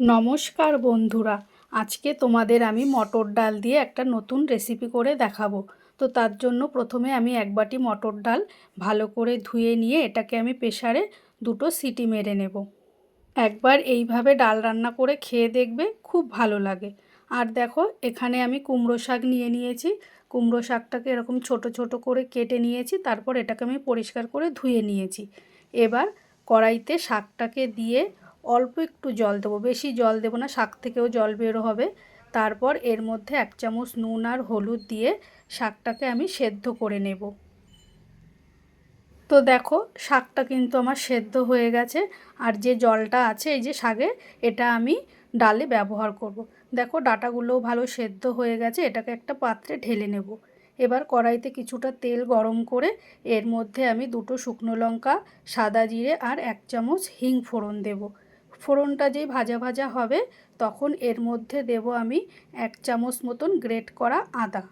নমস্কার বন্ধুরা, আজকে তোমাদের আমি মটর ডাল দিয়ে একটা নতুন রেসিপি করে দেখাবো। তো তার জন্য প্রথমে আমি এক বাটি মটর ডাল ভালো করে ধুয়ে নিয়ে এটাকে আমি প্রেসারে দুটো সিটি মেরে নেব। একবার এইভাবে ডাল রান্না করে খেয়ে দেখবে, খুব ভালো লাগে। আর দেখো, এখানে আমি কুমড়ো শাক নিয়ে নিয়েছি। কুমড়ো শাকটাকে এরকম ছোট ছোট করে কেটে নিয়েছি, তারপর এটাকে আমি পরিষ্কার করে ধুয়ে নিয়েছি। এবার কড়াইতে শাকটাকে দিয়ে অল্প একটু জল দেবো, বেশি জল দেবো না, শাক থেকেও জল বের হবে। তারপর এর মধ্যে 1 চামচ নুন আর হলুদ দিয়ে শাকটাকে আমি সেদ্ধ করে নেব। তো দেখো, শাকটা কিন্তু আমার সেদ্ধ হয়ে গেছে। আর যে জলটা আছে এই যে শাকে, এটা আমি ডালে ব্যবহার করব। দেখো, ডাঁটাগুলোও ভালো সেদ্ধ হয়ে গেছে। এটাকে একটা পাত্রে ঢেলে নেব। এবার কড়াইতে কিছুটা তেল গরম করে এর মধ্যে আমি দুটো শুকনো লঙ্কা, সাদা জিরে আর 1 চামচ হিং ফোড়ন দেব। ফোড়নটা যেই ভাজা ভাজা হবে, তখন এর মধ্যে দেব আমি 1 চামচ মতন গ্রেট করা আদা,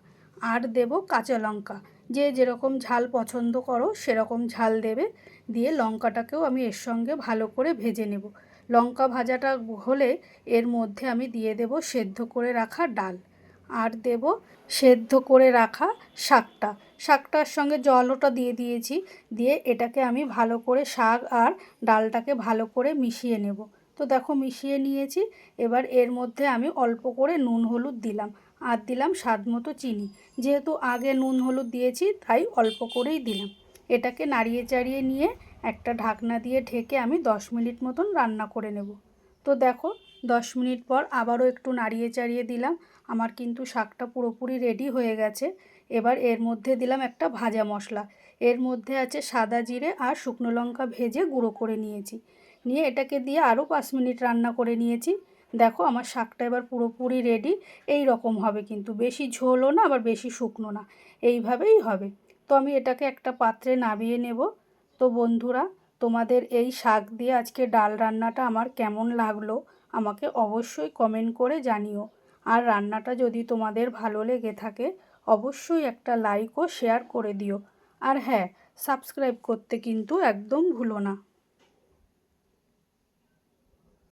আর দেব কাঁচা লঙ্কা। যে যেরকম ঝাল পছন্দ করো সেরকম ঝাল দেবে। দিয়ে লঙ্কাটাকেও আমি এর সঙ্গে ভালো করে ভেজে নেব। লঙ্কা ভাজাটা হলে এর মধ্যে আমি দিয়ে দেব সেদ্ধ করে রাখা ডাল, আর দেব সেদ্ধ করে রাখা শাকটা। শাকটার সঙ্গে জলটা দিয়ে দিয়েছি। দিয়ে এটাকে আমি ভালো করে শাক আর ডালটাকে ভালো করে মিশিয়ে নেব। তো দেখো, মিশিয়ে নিয়েছি। এবার এর মধ্যে আমি অল্প করে নুন হলুদ দিলাম, আর দিলাম স্বাদ মতো চিনি। যেহেতু আগে নুন হলুদ দিয়েছি, তাই অল্প করেই দিলাম। এটাকে নাড়িয়ে চাড়িয়ে নিয়ে একটা ঢাকনা দিয়ে ঢেকে আমি 10 মিনিট মতন রান্না করে নেব। তো দেখো, 10 মিনিট পর আবারও একটু নাড়িয়ে চাড়িয়ে দিলাম। আমার কিন্তু শাকটা পুরোপুরি রেডি হয়ে গেছে। এবার এর মধ্যে দিলাম একটা ভাজা মশলা। এর মধ্যে আছে সাদা জিরে আর শুকনো লঙ্কা ভেজে গুঁড়ো করে নিয়েছি। নিয়ে এটাকে দিয়ে আরও 5 মিনিট রান্না করে নিয়েছি। দেখো, আমার শাকটা এবার পুরোপুরি রেডি। এই রকম হবে, কিন্তু বেশি ঝোলও না আবার বেশি শুকনো না, এইভাবেই হবে। তো আমি এটাকে একটা পাত্রে নামিয়ে নেব। তো বন্ধুরা, তোমাদের এই শাক দিয়ে আজকে ডাল রান্নাটা আমার কেমন লাগলো আমাকে অবশ্যই কমেন্ট করে জানিও। আর রান্নাটা যদি তোমাদের ভালো লেগে থাকে, অবশ্যই একটা লাইক ও শেয়ার করে দিও। আর হ্যাঁ, সাবস্ক্রাইব করতে কিন্তু একদম ভুলো না।